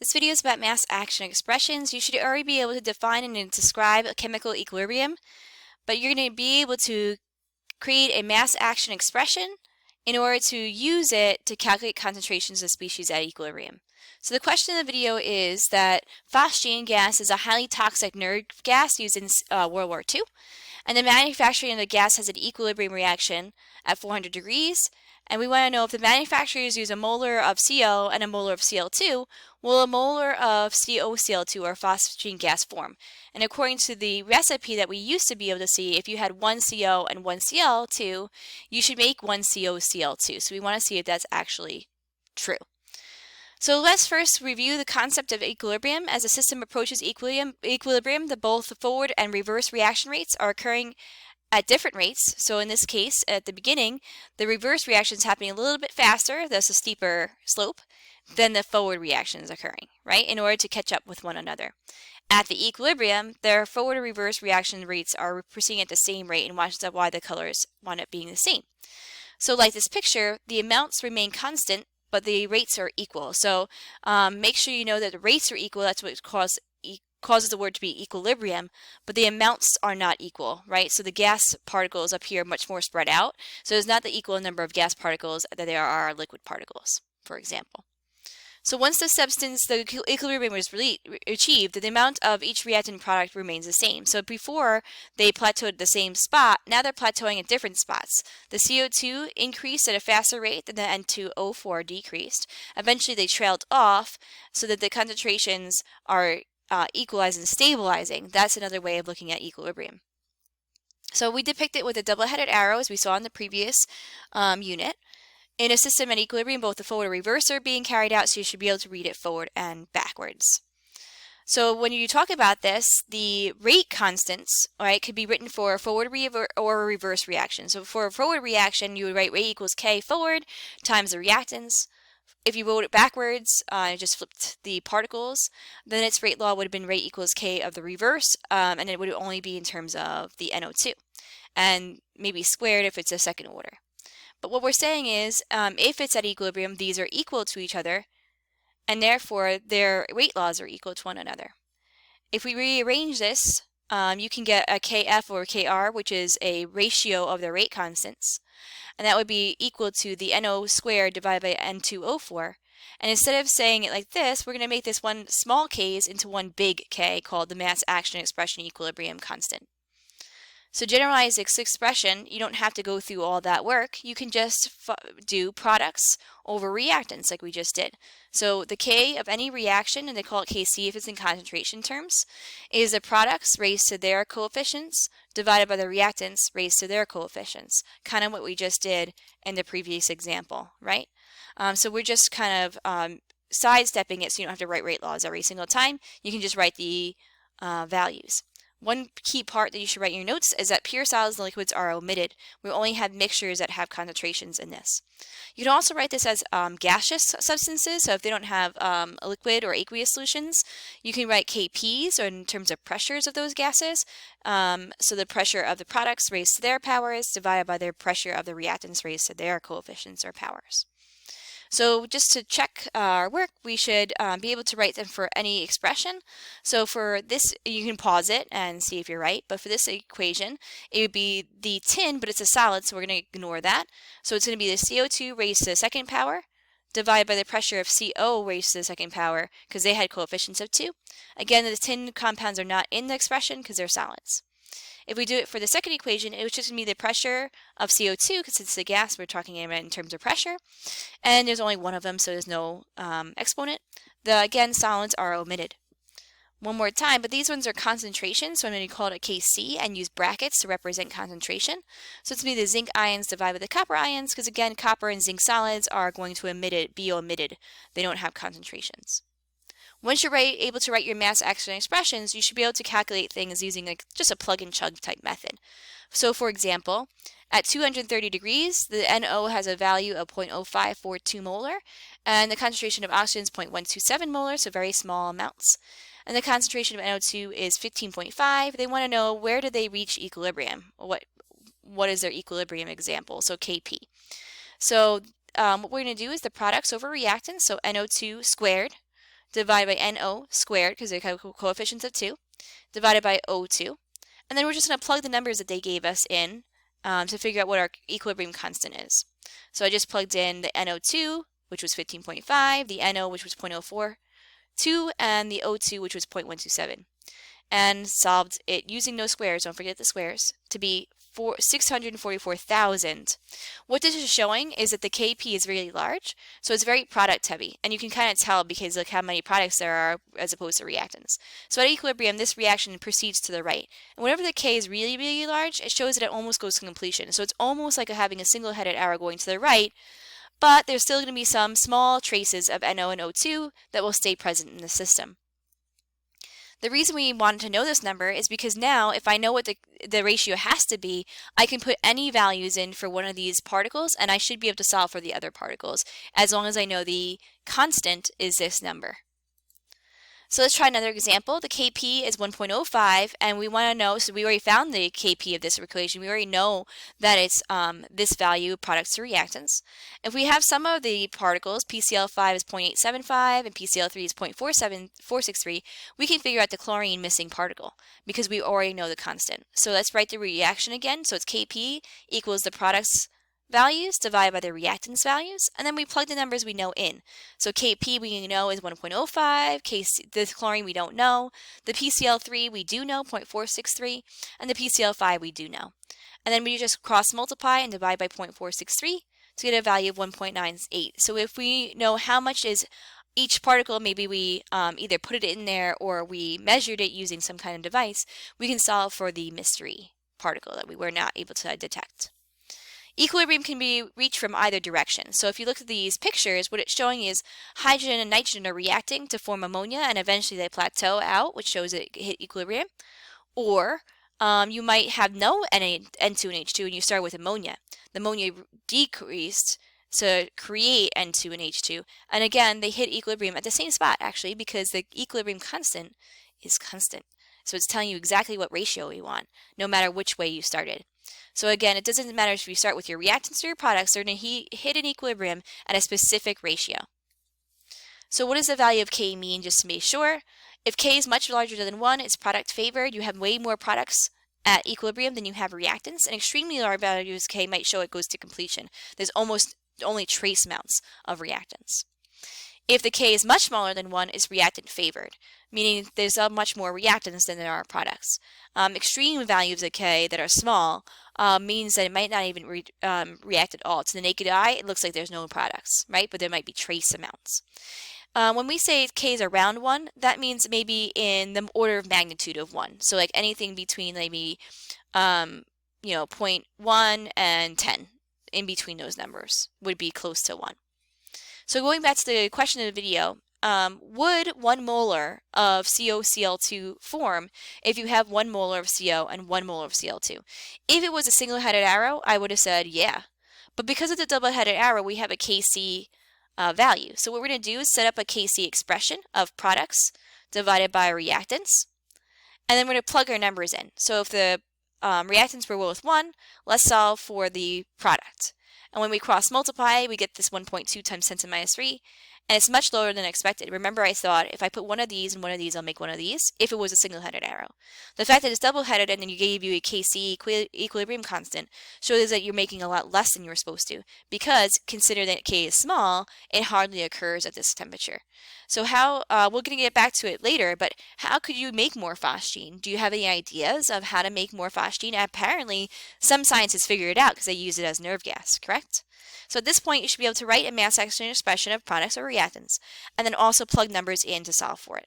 This video is about mass action expressions. You should already be able to define and describe a chemical equilibrium, but you're going to be able to create a mass action expression in order to use it to calculate concentrations of species at equilibrium. So the question in the video is that phosgene gas is a highly toxic nerve gas used in World War II, and the manufacturing of the gas has an equilibrium reaction at 400 degrees. And we want to know if the manufacturers use a molar of CO and a molar of Cl2, will a molar of COCl2 or phosgene gas form? And according to the recipe that we used to be able to see, if you had one CO and one Cl2, you should make one COCl2. So we want to see if that's actually true. So let's first review the concept of equilibrium. As a system approaches equilibrium, the both forward and reverse reaction rates are occurring at different rates. So in this case, at the beginning, the reverse reaction is happening a little bit faster, thus a steeper slope, than the forward reaction is occurring, right, in order to catch up with one another. At the equilibrium, their forward and reverse reaction rates are proceeding at the same rate, and watch why the colors wind up being the same. So like this picture, the amounts remain constant, but the rates are equal. So make sure you know that the rates are equal. That's what causes the word to be equilibrium, but the amounts are not equal, right? So the gas particles up here are much more spread out. So there's not the equal number of gas particles that there are liquid particles, for example. So once the equilibrium was achieved, the amount of each reactant product remains the same. So before they plateaued at the same spot, now they're plateauing at different spots. The CO2 increased at a faster rate than the N2O4 decreased. Eventually they trailed off so that the concentrations are equalizing and stabilizing. That's another way of looking at equilibrium. So we depict it with a double-headed arrow as we saw in the previous unit. In a system at equilibrium, both the forward and reverse are being carried out, so you should be able to read it forward and backwards. So when you talk about this, the rate constants, right, could be written for a forward or a reverse reaction. So for a forward reaction, you would write rate equals K forward times the reactants. If you wrote it backwards, just flipped the particles, then its rate law would have been rate equals K of the reverse, and it would only be in terms of the NO2, and maybe squared if it's a second order. But what we're saying is, if it's at equilibrium, these are equal to each other, and therefore their rate laws are equal to one another. If we rearrange this, you can get a Kf over Kr, which is a ratio of the rate constants, and that would be equal to the NO squared divided by N2O4. And instead of saying it like this, we're going to make this one small k's into one big K called the mass action expression equilibrium constant. So generalize this expression, you don't have to go through all that work. You can just do products over reactants like we just did. So the K of any reaction, and they call it Kc if it's in concentration terms, is the products raised to their coefficients divided by the reactants raised to their coefficients. Kind of what we just did in the previous example, right? So we're just kind of sidestepping it so you don't have to write rate laws every single time. You can just write the values. One key part that you should write in your notes is that pure solids and liquids are omitted. We only have mixtures that have concentrations in this. You can also write this as gaseous substances, so if they don't have a liquid or aqueous solutions, you can write Kp's, or in terms of pressures of those gases. So the pressure of the products raised to their powers divided by the pressure of the reactants raised to their coefficients or powers. So just to check our work, we should be able to write them for any expression. So for this, you can pause it and see if you're right. But for this equation, it would be the tin, but it's a solid, so we're going to ignore that. So it's going to be the CO2 raised to the second power divided by the pressure of CO raised to the second power, because they had coefficients of 2. Again, the tin compounds are not in the expression because they're solids. If we do it for the second equation, it was just going to be the pressure of CO2, because it's the gas we're talking about in terms of pressure. And there's only one of them, so there's no exponent. Again, solids are omitted. One more time, but these ones are concentrations, so I'm going to call it a Kc and use brackets to represent concentration. So it's going to be the zinc ions divided by the copper ions, because again, copper and zinc solids are going to be omitted. They don't have concentrations. Once you're able to write your mass action expressions, you should be able to calculate things using just a plug and chug type method. So for example, at 230 degrees, the NO has a value of 0.0542 molar, and the concentration of oxygen is 0.127 molar, so very small amounts. And the concentration of NO2 is 15.5. They want to know, where do they reach equilibrium? What is their equilibrium example? So Kp. So what we're going to do is the products over reactants, so NO2 squared divided by NO squared, because they have coefficients of 2, divided by O2. And then we're just going to plug the numbers that they gave us in to figure out what our equilibrium constant is. So I just plugged in the NO2, which was 15.5, the NO, which was 0.042, and the O2, which was 0.127. And solved it using no squares, don't forget the squares, to be 644,000. What this is showing is that the KP is really large, so it's very product heavy, and you can kind of tell because look how many products there are as opposed to reactants. So at equilibrium, this reaction proceeds to the right, and whenever the K is really, really large, it shows that it almost goes to completion. So it's almost like having a single-headed arrow going to the right, but there's still going to be some small traces of NO and O2 that will stay present in the system. The reason we wanted to know this number is because now if I know what the ratio has to be, I can put any values in for one of these particles and I should be able to solve for the other particles as long as I know the constant is this number. So let's try another example. The Kp is 1.05 and we want to know, so we already found the Kp of this equation. We already know that it's this value, products to reactants. If we have some of the particles, PCl5 is 0.875 and PCl3 is 0.463, we can figure out the chlorine missing particle because we already know the constant. So let's write the reaction again. So it's Kp equals the products values divided by the reactants values, and then we plug the numbers we know in. So Kp we know is 1.05, the chlorine we don't know, the PCl3 we do know, 0.463, and the PCl5 we do know. And then we just cross multiply and divide by 0.463 to get a value of 1.98. So if we know how much is each particle, maybe we either put it in there or we measured it using some kind of device, we can solve for the mystery particle that we were not able to detect. Equilibrium can be reached from either direction. So if you look at these pictures, what it's showing is hydrogen and nitrogen are reacting to form ammonia and eventually they plateau out, which shows it hit equilibrium. Or you might have no N2 and H2 and you start with ammonia. The ammonia decreased to create N2 and H2. And again, they hit equilibrium at the same spot actually because the equilibrium constant is constant. So it's telling you exactly what ratio you want, no matter which way you started. So again, it doesn't matter if you start with your reactants or your products, they're going to hit an equilibrium at a specific ratio. So what does the value of K mean, just to be sure? If K is much larger than 1, it's product favored. You have way more products at equilibrium than you have reactants. And extremely large values K might show it goes to completion. There's almost only trace amounts of reactants. If the K is much smaller than 1, it's reactant favored, meaning there's much more reactants than there are products. Extreme values of K that are small means that it might not even react at all. To the naked eye, it looks like there's no products, right? But there might be trace amounts. When we say K is around 1, that means maybe in the order of magnitude of 1. So like anything between maybe 0.1 and 10, in between those numbers would be close to 1. So going back to the question of the video, would 1 molar of COCl2 form if you have 1 molar of CO and 1 molar of Cl2? If it was a single-headed arrow, I would have said yeah. But because of the double-headed arrow, we have a Kc value. So what we're going to do is set up a Kc expression of products divided by reactants. And then we're going to plug our numbers in. So if the reactants were both 1, let's solve for the product. And when we cross multiply, we get this 1.2 times 10 to the minus 3, and it's much lower than expected. Remember I thought if I put one of these and one of these, I'll make one of these, if it was a single-headed arrow. The fact that it's double-headed and then you gave you a Kc equilibrium constant shows that you're making a lot less than you were supposed to, because consider that K is small, it hardly occurs at this temperature. So how, we're going to get back to it later, but how could you make more phosgene? Do you have any ideas of how to make more phosgene? Apparently, some scientists figure it out because they use it as nerve gas, correct? So at this point, you should be able to write a mass action expression of products or reactants, and then also plug numbers in to solve for it.